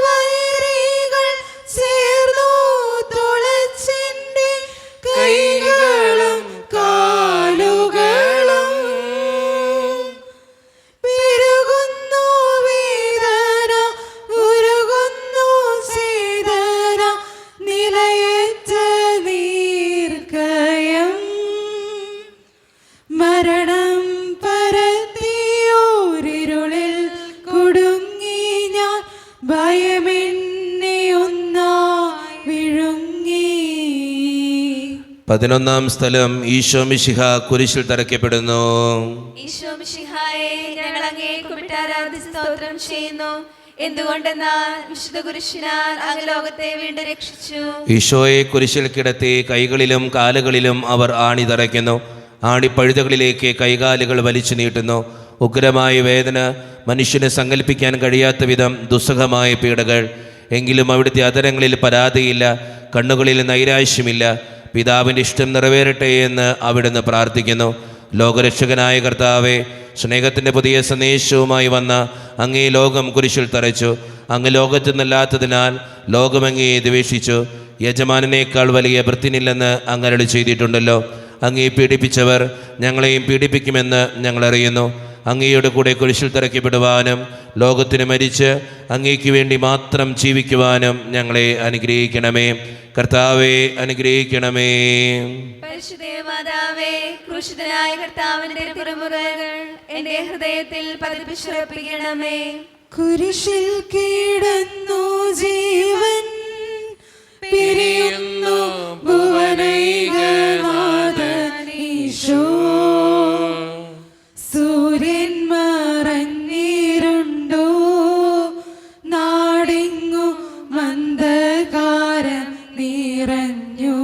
വൈരികൾ ചേർന്നു തുളച്ചെന്റെ കൈകളും കാലുകളും. പെരുകുന്നു വേദന, ഉരുകുന്നു ചേതന, നിലയറ്റ നീർക്കയം. മരണം പരത്തിയോരിരുളിൽ കൊടുങ്ങി ഞാൻ, ഭയമെന്നെ ഒന്നായി വിഴുങ്ങി. 11-ാം സ്ഥലം ഈശോ മിശിഹ കുരിശിൽ തറയ്ക്കപ്പെടുന്നു. ഈശോ മിശിഹായെ, ഞങ്ങൾ അങ്ങേ കുമ്പിട്ട് ആരാധിച്ച് സ്തോത്രം ചെയ്യുന്നു. എന്തുകൊണ്ടെന്നാൽ വിശുദ്ധ കുരിശിനാൽ അങ്ങ് ലോകത്തെ വീണ്ടും രക്ഷിച്ചു. ഈശോയെ കുരിശിൽ കിടത്തി കൈകളിലും കാലുകളിലും അവർ ആണി തറയ്ക്കുന്നു. ആണിപ്പഴുതകളിലേക്ക് കൈകാലുകൾ വലിച്ചു നീട്ടുന്നു. ഉഗ്രമായ വേദന, മനുഷ്യന് സങ്കല്പിക്കാൻ കഴിയാത്ത വിധം ദുസ്സഹമായ പീഡകൾ. എങ്കിലും അവിടുത്തെ അധരങ്ങളിൽ പരാതിയില്ല, കണ്ണുകളിൽ നൈരാശ്യമില്ല. പിതാവിൻ്റെ ഇഷ്ടം നിറവേറട്ടെ എന്ന് അവിടുന്ന് പ്രാർത്ഥിക്കുന്നു. ലോകരക്ഷകനായ കർത്താവെ, സ്നേഹത്തിൻ്റെ പുതിയ സന്ദേശവുമായി വന്ന അങ്ങേ ലോകം കുരിശിൽ തറച്ചു. അങ്ങ് ലോകത്തു നിന്നല്ലാത്തതിനാൽ ലോകമങ്ങേ ദ്വേഷിച്ചു. യജമാനേക്കാൾ വലിയ ഭൃത്യനില്ലെന്ന് അങ്ങ് അരുളി ചെയ്തിട്ടുണ്ടല്ലോ. അങ്ങേ പീഡിപ്പിച്ചവർ ഞങ്ങളെയും പീഡിപ്പിക്കുമെന്ന് ഞങ്ങൾ അറിയുന്നു. അങ്ങയുടെ കൂടെ കുരിശിൽ തറയ്ക്കപ്പെടുവാനും ലോകത്തിന് മരിച്ച് അങ്ങേക്ക് വേണ്ടി മാത്രം ജീവിക്കുവാനും ഞങ്ങളെ അനുഗ്രഹിക്കണമേ. കർത്താവെ അനുഗ്രഹിക്കണമേ. പരിശുദ്ധ മാതാവേ, ക്രൂശിതനായ കർത്താവിന്റെ തിരുമുറകൾ എന്റെ ഹൃദയത്തിൽ പതിപ്പിച്ചുറപ്പിക്കണമേ. കുരിശിൽ കിടന്നു ജീവൻ പിരിയുന്നു ഭുവനൈകനാഥൻ ഈശോ. സൂര്യൻ മറഞ്ഞിരുണ്ടോ, നാടെങ്ങു മന്ദകാരം നിറഞ്ഞു.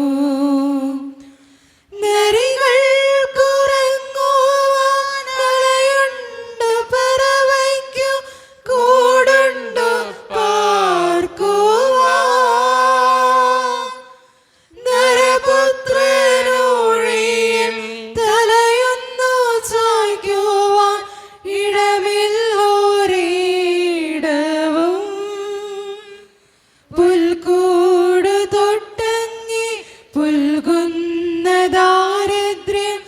നരികൾ കുറങ്ങുവാൻ കളയുണ്ട്, പറവയ്ക്കു കൂടുണ്ടു പാർക്കുവാൻ. നരപുത്രനൊഴിയിൽ തലയൊന്നു ചായ്ക്കുവാൻ ഇടമില്ലൊരിടവും. പുൽക്കൂട് തൊട്ടങ്ങി പുൽകുന്ന ദാരിദ്ര്യം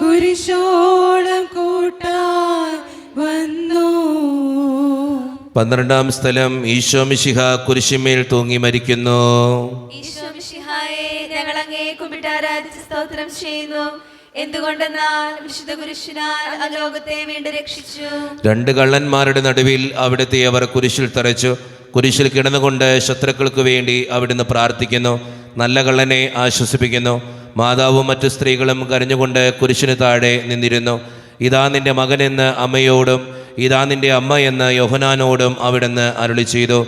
കുരിശോളം കൂട്ടാൻ വന്നു. 12-ാം സ്ഥലം ഈശോ മിശിഹ കുരിശിന്മേൽ തൂങ്ങി മരിക്കുന്നു. ഈശോ മിശിഹായെ, ഞങ്ങൾ അങ്ങേ കുമ്പിട്ട് ആരാധിച്ച് സ്തോത്രം ചെയ്യുന്നു. എന്തുകൊണ്ടെന്നാൽ വിശുദ്ധ കുരിശിനാൽ അങ്ങ് ലോകത്തെ വീണ്ടും രക്ഷിച്ചു. 2 കള്ളന്മാരുടെ നടുവിൽ അവിടുത്തെ അവർ കുരിശിൽ തറച്ചു. കുരിശിൽ കിടന്നുകൊണ്ട് ശത്രുക്കൾക്ക് വേണ്ടി അവിടുന്ന് പ്രാർത്ഥിക്കുന്നു. നല്ല കള്ളനെ ആശ്വസിപ്പിക്കുന്നു. മാതാവും മറ്റു സ്ത്രീകളും കരഞ്ഞുകൊണ്ട് കുരിശിന് താഴെ നിന്നിരുന്നു. ഇതാ നിന്റെ മകനെന്ന് അമ്മയോടും ഇതാ നിന്റെ അമ്മ എന്ന് യോഹന്നാനോടും അവിടുന്ന് അരുളി ചെയ്തു.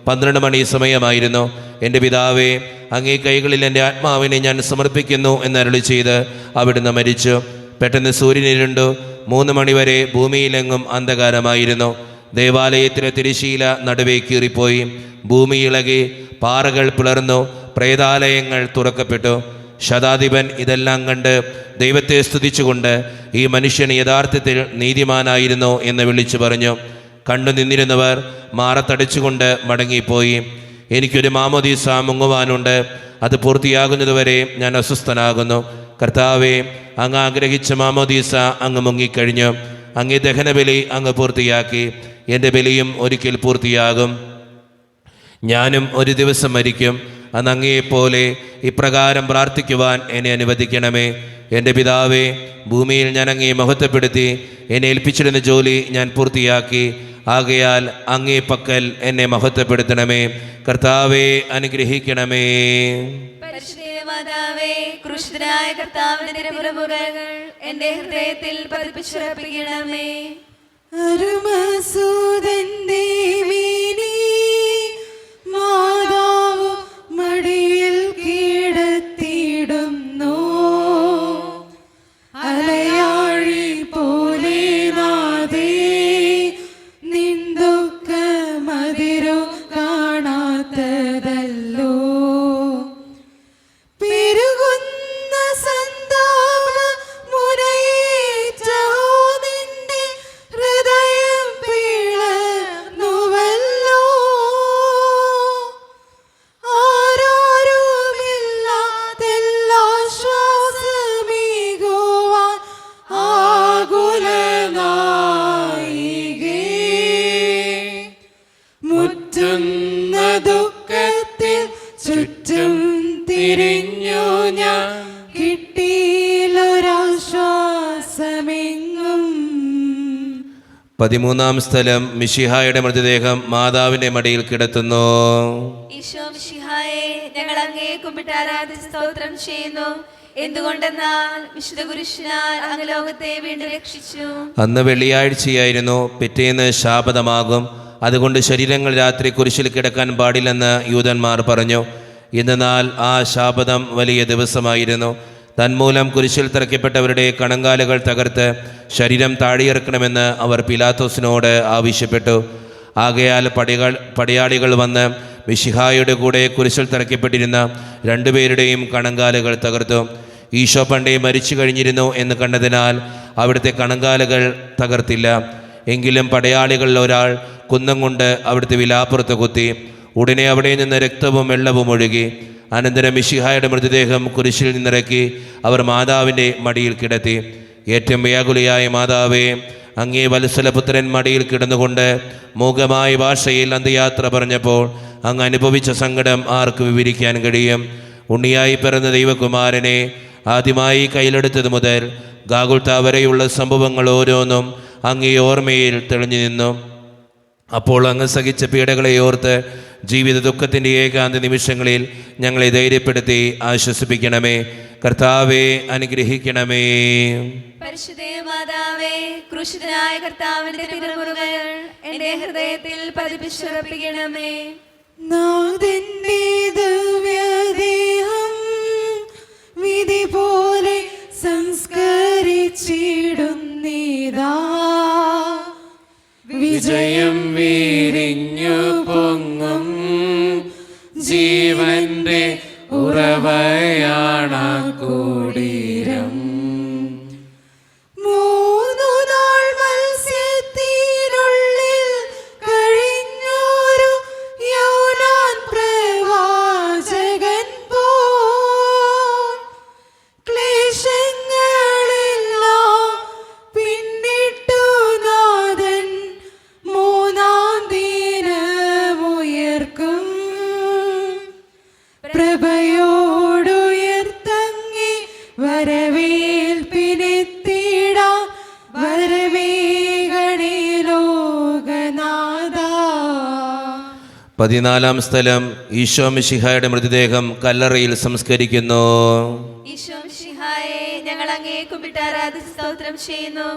12 മണി സമയമായിരുന്നു. എൻ്റെ പിതാവേ, അങ്ങേ കൈകളിൽ എൻ്റെ ആത്മാവിനെ ഞാൻ സമർപ്പിക്കുന്നു എന്നരുളി ചെയ്ത് അവിടുന്ന് മരിച്ചു. പെട്ടെന്ന് സൂര്യനിരുണ്ടു. 3 മണിവരെ ഭൂമിയിലെങ്ങും അന്ധകാരമായിരുന്നു. ദേവാലയത്തിലെ തിരശ്ശീല നടുവേ കീറിപ്പോയി. ഭൂമി ഇളകി, പാറകൾ പിളർന്നു, പ്രേതാലയങ്ങൾ തുറക്കപ്പെട്ടു. ശതാധിപൻ ഇതെല്ലാം കണ്ട് ദൈവത്തെ സ്തുതിച്ചുകൊണ്ട് ഈ മനുഷ്യൻ യഥാർത്ഥത്തിൽ നീതിമാനായിരുന്നു എന്ന് വിളിച്ചു പറഞ്ഞു. കണ്ടു നിന്നിരുന്നവർ മാറത്തടിച്ചുകൊണ്ട് മടങ്ങിപ്പോയി. എനിക്കൊരു മാമോദീസ മുങ്ങുവാനുണ്ട്, അത് പൂർത്തിയാകുന്നതുവരെ ഞാൻ അസ്വസ്ഥനാകുന്നു. കർത്താവെ, അങ്ങ് ആഗ്രഹിച്ച മാമോദീസ അങ്ങ് മുങ്ങിക്കഴിഞ്ഞു. അങ്ങേ ദഹനബലി അങ്ങ് പൂർത്തിയാക്കി. എൻ്റെ ബലിയും ഒരിക്കൽ പൂർത്തിയാകും. ഞാനും ഒരു ദിവസം മരിക്കും. അന്ന് അങ്ങയെപ്പോലെ ഇപ്രകാരം പ്രാർത്ഥിക്കുവാൻ എന്നെ അനുവദിക്കണമേ. എൻ്റെ പിതാവേ, ഭൂമിയിൽ ഞാൻ അങ്ങേ മഹത്വപ്പെടുത്തി എന്നെ ഏൽപ്പിച്ചിരുന്ന ജോലി ഞാൻ പൂർത്തിയാക്കി. ആകയാൽ അങ്ങേ പക്കൽ എന്നെ മഹത്വപ്പെടുത്തണമേ. കർത്താവെ അനുഗ്രഹിക്കണമേ. പരിശുദ്ധ മാതാവേ, ക്രൂശിതനായ കർത്താവിന്റെ തിരുമുറകൾ എന്റെ ഹൃദയത്തിൽ പതിപ്പിച്ചുറപ്പിക്കണമേ. അരുമസൂതന്റെ മേനി മാതാവ് മടിയിൽ കിടത്തിയിടുന്നു. അലയാഴി പോലെ നാദേ നിൻ ദുഃഖമതിരു കാണാത്തതല്ലോ. പെരുകുന്ന സന്താപ മുനയേറ്റോ നിന്റെ ഹൃദയം പിളർന്നുവല്ലോ. ആരാരുമില്ലാതെല്ലാശ്വാസമേകുവാൻ ആകുലനായികേ. മുറ്റുന്ന ദുഃഖത്തിൽ ചുറ്റും തിരിഞ്ഞു ഞാൻ, കിട്ടിയിലൊരാശ്വാസമെങ്ങും. 13-ാം സ്ഥലം മിശിഹായുടെ മൃതദേഹം മാതാവിൻ്റെ മടിയിൽ കിടത്തുന്നു. ഈശോ മിശിഹായെ, ഞങ്ങൾ അങ്ങേ കുമ്പിട്ട് ആരാധിച്ച് സ്തോത്രം ചെയ്യുന്നു. എന്തുകൊണ്ടെന്നാൽ വിശുദ്ധ കുരിശിനാൽ അങ്ങ് ലോകത്തെ വീണ്ടും രക്ഷിച്ചു. അന്ന് വെള്ളിയാഴ്ചയായിരുന്നു. പിറ്റേന്ന് ശാബതമാകും. അതുകൊണ്ട് ശരീരങ്ങൾ രാത്രി കുരിശിൽ കിടക്കാൻ പാടില്ലെന്ന് യൂതന്മാർ പറഞ്ഞു. എന്നാൽ ആ ശാബതം വലിയ ദിവസമായിരുന്നു. തന്മൂലം കുരിശിൽ തറയ്ക്കപ്പെട്ടവരുടെ കണങ്കാലുകൾ തകർത്ത് ശരീരം താഴെയിറക്കണമെന്ന് അവർ പിലാത്തോസിനോട് ആവശ്യപ്പെട്ടു. ആകയാൽ പടയാളികൾ വന്ന് മിശിഹായുടെ കൂടെ കുരിശിൽ തറയ്ക്കപ്പെട്ടിരുന്ന രണ്ടുപേരുടെയും കണങ്കാലുകൾ തകർത്തു. ഈശോ പണ്ടേ മരിച്ചു കഴിഞ്ഞിരുന്നു എന്ന് കണ്ടതിനാൽ അവിടുത്തെ കണങ്കാലുകൾ തകർത്തില്ല. എങ്കിലും പടയാളികളിൽ ഒരാൾ കുന്തം കൊണ്ട് അവിടുത്തെ വിലാപ്പുറത്ത് കുത്തി. ഉടനെ അവിടെ നിന്ന് രക്തവും വെള്ളവും ഒഴുകി. അനന്തരം മിശിഹായുടെ മൃതദേഹം കുരിശിൽ നിന്നിറക്കി അവർ മാതാവിൻ്റെ മടിയിൽ കിടത്തി. ഏറ്റവും വ്യാകുലയായ മാതാവേ, അങ്ങേ വത്സലപുത്രൻ മടിയിൽ കിടന്നുകൊണ്ട് മൂകമായ ഭാഷയിൽ അന്ത്യയാത്ര പറഞ്ഞപ്പോൾ അങ്ങ് അനുഭവിച്ച സങ്കടം ആർക്ക് വിവരിക്കാൻ കഴിയും? ഉണ്ണിയായി പിറന്ന ദൈവകുമാരനെ ആദ്യമായി കയ്യിലെടുത്തത് മുതൽ ഗാഗുൽത്ത വരെയുള്ള സംഭവങ്ങൾ ഓരോന്നും അങ്ങേ ഓർമ്മയിൽ തെളിഞ്ഞു നിന്നു. അപ്പോൾ അങ്ങ് സഹിച്ച പീഡകളെ ഓർത്ത് ജീവിത ദുഃഖത്തിൻ്റെ ഏകാന്ത നിമിഷങ്ങളിൽ ഞങ്ങളെ ധൈര്യപ്പെടുത്തി ആശ്വസിപ്പിക്കണമേ. കർത്താവെ അനുഗ്രഹിക്കണമേ. പരിശുദ്ധ മാതാവേ, ക്രൂശിതനായ കർത്താവിന്റെ തിരുമുറകൾ എന്റെ ഹൃദയത്തിൽ പതിപ്പിച്ചുറപ്പിക്കണമേ. നാഥന്റെ ദിവ്യദേഹം വിധി പോലെ സംസ്കരിച്ചിടുന്നിതാ. വിജയം വീരിഞ്ഞു പൊങ്ങും ജീവന്റെ ഉറവയാണ കുടീരം. 3 നാൾ മത്സ്യത്തിനുള്ളിൽ കഴിഞ്ഞൊരു യോനാൻ പ്രവാചകൻ പോ ക്ലേശങ്ങളെല്ലാം പിന്നിട്ടു നാഥൻ 3-ാം ദിനമുയർക്കും. പ്രഭയോടുയർത്തങ്ങി വരവേൽപ്പിനെത്തിടാ വരവേഗണേ ലോകനാഥ. 14-ാം സ്ഥലം ഈശോ മിശിഹായുടെ മൃതദേഹം കല്ലറയിൽ സംസ്കരിക്കുന്നു. ഈശോ മിശിഹായെ, ഞങ്ങൾ അങ്ങേ കുമ്പിട്ട് ആരാധിച്ച് സ്തോത്രം ചെയ്യുന്നു.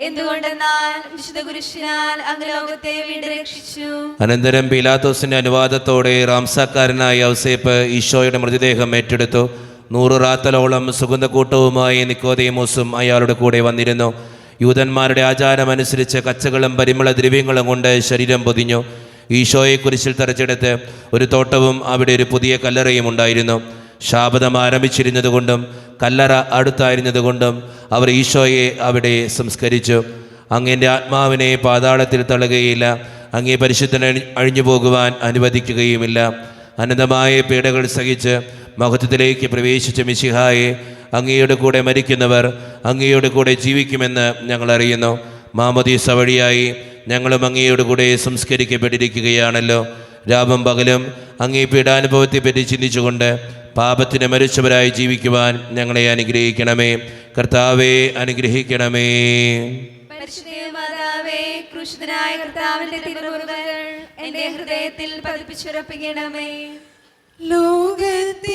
എന്തുകൊണ്ടെന്നാൽ വിശുദ്ധ കുരിശിനാൽ അങ്ങ് ലോകത്തെ വീണ്ടും രക്ഷിച്ചു. അനന്തരം പീലാത്തോസിന്റെ അനുവാദത്തോടെ റാംസാക്കാരനായ ഔസേപ്പ് ഈശോയുടെ മൃതദേഹം ഏറ്റെടുത്തു. 100 റാത്തലോളം സുഗന്ധക്കൂട്ടവുമായി നിക്കോദേമോസും അയാളുടെ കൂടെ വന്നിരുന്നു. യൂതന്മാരുടെ ആചാരമനുസരിച്ച് കച്ചകളും പരിമള ദ്രവ്യങ്ങളും കൊണ്ട് ശരീരം പൊതിഞ്ഞു. ഈശോയെ കുരിശിൽ തറച്ചെടുത്ത് ഒരു തോട്ടവും അവിടെ ഒരു പുതിയ കല്ലറയും ഉണ്ടായിരുന്നു. ശാബതം ആരംഭിച്ചിരുന്നതുകൊണ്ടും കല്ലറ അടുത്തായിരുന്നതുകൊണ്ടും അവർ ഈശോയെ അവിടെ സംസ്കരിച്ചു. അങ്ങേൻ്റെ ആത്മാവിനെ പാതാളത്തിൽ തള്ളുകയില്ല, അങ്ങേ പരിശുദ്ധനെ അഴിഞ്ഞു പോകുവാൻ അനുവദിക്കുകയുമില്ല. അനന്തമായ പീഡകൾ സഹിച്ച് മഹത്വത്തിലേക്ക് പ്രവേശിച്ച മിശിഹായെ, അങ്ങയുടെ കൂടെ മരിക്കുന്നവർ അങ്ങയുടെ കൂടെ ജീവിക്കുമെന്ന് ഞങ്ങൾ അറിയുന്നു. മാമോദീസ വഴിയായി ഞങ്ങളും അങ്ങയുടെ കൂടെ സംസ്കരിക്കപ്പെട്ടിരിക്കുകയാണല്ലോ. രാവും പകലും അങ്ങേ പീഡാനുഭവത്തെപ്പറ്റി ചിന്തിച്ചുകൊണ്ട് പാപത്തിന് മരിച്ചവരായി ജീവിക്കുവാൻ ഞങ്ങളെ അനുഗ്രഹിക്കണമേ. കർത്താവെ അനുഗ്രഹിക്കണമേ. പരിശുദ്ധ മാതാവേ, ക്രൂശിതനായ കർത്താവിന്റെ തിരുമുറുകൾ എന്റെ ഹൃദയത്തിൽ പതിപ്പിച്ചുറപ്പിക്കണമേ. ലോകത്തിലാഞ്ഞു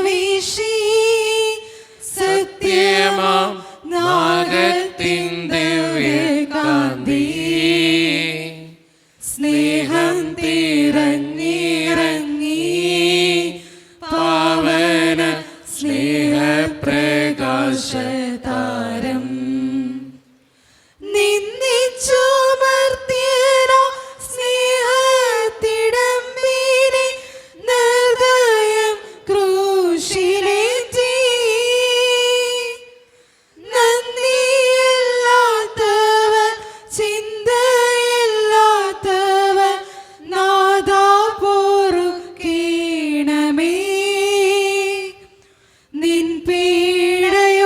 വീശി സത്യമാം നാഗത്തിൻ ദിവ്യകാന്തി സ്നേഹം തിരഞ്ഞിറങ്ങി പാവന സ്നേഹപ്രകാശതാരം നിന്നിച്ചു മർത്യന സ്നേഹത്തിടമ്പിനെ നിർദയം ക്രൂശിലേറ്റി നന്ദിയില്ലാത്തവൻ ചിന്തയില്ലാത്തവൻ നാദാ പൊറുക്കണമേ. നിൻ പീഡയോർത്തോർത്തു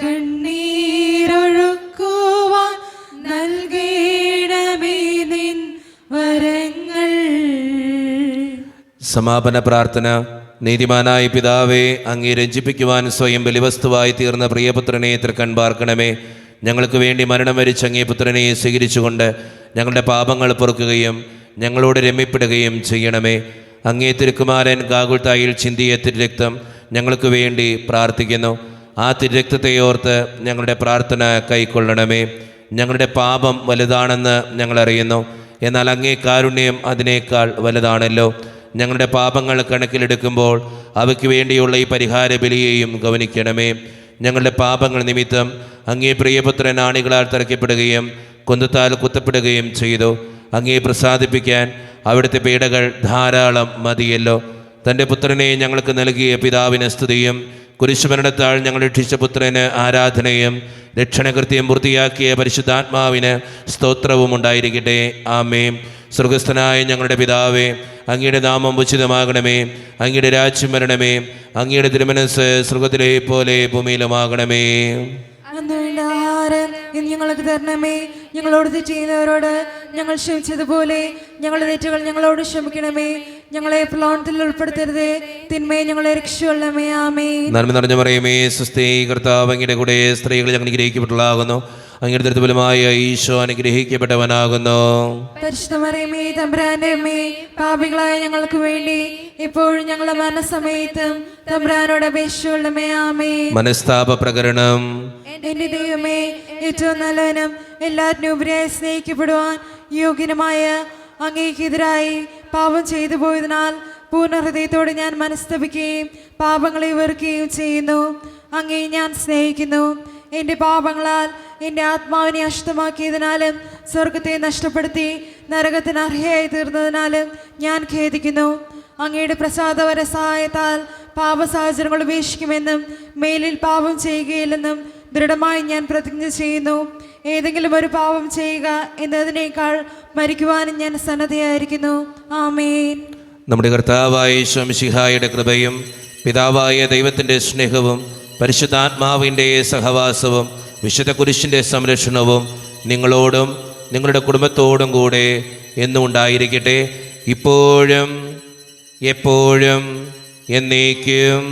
കണ്ണീരൊഴുക്കുവാൻ നൽകണമേ നിൻ വരങ്ങൾ. സമാപന പ്രാർത്ഥന. നീതിമാനായ പിതാവേ, അങ്ങേ രഞ്ജിപ്പിക്കുവാൻ സ്വയം ബലിവസ്തുവായി തീർന്ന പ്രിയപുത്രനെ തൃക്കൺ പാർക്കണമേ. ഞങ്ങൾക്ക് വേണ്ടി മരണം വരിച്ച അങ്ങേ പുത്രനെ സ്വീകരിച്ചുകൊണ്ട് ഞങ്ങളുടെ പാപങ്ങൾ പൊറുക്കുകയും ഞങ്ങളോട് രമ്യപ്പെടുകയും ചെയ്യണമേ. അങ്ങേ തിരുക്കുമാരൻ ഗാഗുൽത്തായിൽ ചിന്തിയ തിരുരക്തം ഞങ്ങൾക്ക് വേണ്ടി പ്രാർത്ഥിക്കുന്നു. ആ തിരുരക്തത്തെ ഓർത്ത് ഞങ്ങളുടെ പ്രാർത്ഥന കൈക്കൊള്ളണമേ. ഞങ്ങളുടെ പാപം വലുതാണെന്ന് ഞങ്ങളറിയുന്നു, എന്നാൽ അങ്ങേ കാരുണ്യം അതിനേക്കാൾ വലുതാണല്ലോ. ഞങ്ങളുടെ പാപങ്ങൾ കണക്കിലെടുക്കുമ്പോൾ അവയ്ക്ക് വേണ്ടിയുള്ള ഈ പരിഹാര ബലിയെയും ഗവനിക്കണമേ. ഞങ്ങളുടെ പാപങ്ങൾ നിമിത്തം അങ്ങേ പ്രിയപുത്രൻ ആണികളാൽ തറയ്ക്കപ്പെടുകയും കുന്തത്താൽ കുത്തപ്പെടുകയും ചെയ്തു. അങ്ങേ പ്രസാദിപ്പിക്കാൻ അവിടുത്തെ പീഡകൾ ധാരാളം മതിയല്ലോ. തൻ്റെ പുത്രനെ ഞങ്ങൾക്ക് നൽകിയ പിതാവിന് സ്തുതിയും കുരിശുമരണത്താൽ ഞങ്ങൾ രക്ഷിച്ച പുത്രന് ആരാധനയും രക്ഷണകൃത്യം പൂർത്തിയാക്കിയ പരിശുദ്ധാത്മാവിന് സ്തോത്രവും ഉണ്ടായിരിക്കട്ടെ. ആമേൻ. സ്വർഗസ്ഥനായ ഞങ്ങളുടെ പിതാവേ, അങ്ങയുടെ നാമം ഉചിതമാകണമേ. അങ്ങയുടെ രാജ്യം വരണമേ. അങ്ങയുടെ തിരുമനസ്സ് സ്വർഗത്തിലെ പോലെ ഭൂമിയിലുമാകണമേ. അന്നുവേണ്ട ആഹാരം ഇന്ന് ഞങ്ങൾക്ക് തരണമേ. ഞങ്ങളോട് തെറ്റ് ചെയ്യുന്നവരോട് ഞങ്ങൾ ക്ഷമിച്ചതുപോലെ ഞങ്ങളുടെ തെറ്റുകൾ ഞങ്ങളോട് ക്ഷമിക്കണമേ. ഞങ്ങളെ പ്രലോഭനത്തിൽ ഉൾപ്പെടുത്തരുതേ, തിന്മയെ ഞങ്ങളെ രക്ഷിച്ചുകൊള്ളണമേ. ആമേൻ. നന്മ നിറഞ്ഞ മറിയമേ, സ്വസ്തി, കർത്താവ് അങ്ങയുടെ കൂടെ സ്ത്രീകൾ ഞങ്ങൾ അനുഗ്രഹിക്കപ്പെട്ടവളാകുന്നു. അങ്ങയുടെ ദൃഢഫലമായ ഈശോ അനുഗ്രഹിക്കപ്പെട്ടവനാകുന്നു. പരിശുദ്ധ മറിയമേ, തമ്പുരാന്റെ അമ്മേ, പാപികളായ ഞങ്ങൾക്ക് വേണ്ടി ഇപ്പോഴും ഞങ്ങളുടെ മരണസമയത്തും തമ്പുരാനോട് അപേക്ഷിച്ചുകൊള്ളണമേ. ആമേൻ. മനസ്താപ പ്രകരണം. എന്റെ ദൈവമേ, ഏറ്റവും നല്ലവനും എല്ലാറ്റിനും ഉപരിയായി സ്നേഹിക്കപ്പെടുവാൻ യോഗ്യനുമായ അങ്ങേക്കെതിരായി പാപം ചെയ്തു പോയതിനാൽ പൂർണ്ണ ഹൃദയത്തോടെ ഞാൻ മനസ്തപിക്കുകയും പാപങ്ങളെ വെറുക്കുകയും ചെയ്യുന്നു. അങ്ങേ ഞാൻ സ്നേഹിക്കുന്നു. എൻ്റെ പാപങ്ങളാൽ എൻ്റെ ആത്മാവിനെ അശുദ്ധമാക്കിയതിനാലും സ്വർഗത്തെ നഷ്ടപ്പെടുത്തി നരകത്തിന് അർഹയായി തീർന്നതിനാലും ഞാൻ ഖേദിക്കുന്നു. അങ്ങയുടെ പ്രസാദവര സഹായത്താൽ പാപസാഹചര്യങ്ങൾ ഉപേക്ഷിക്കുമെന്നും മേലിൽ പാപം ചെയ്യുകയില്ലെന്നും ദൃഢമായി ഞാൻ പ്രതിജ്ഞ ചെയ്യുന്നു. ഏതെങ്കിലും ഒരു പാപം ചെയ്യുക എന്നതിനേക്കാൾ മരിക്കുവാനും ഞാൻ സന്നദ്ധയായിരിക്കുന്നു. ആമേൻ. നമ്മുടെ കർത്താവായ ഈശോ മിശിഹായുടെ കൃപയും പിതാവായ ദൈവത്തിൻ്റെ സ്നേഹവും പരിശുദ്ധാത്മാവിൻ്റെ സഹവാസവും വിശുദ്ധ കുരിശിൻ്റെ സംരക്ഷണവും നിങ്ങളോടും നിങ്ങളുടെ കുടുംബത്തോടും കൂടെ എന്നും ഉണ്ടായിരിക്കട്ടെ, ഇപ്പോഴും എപ്പോഴും എന്നേക്കും.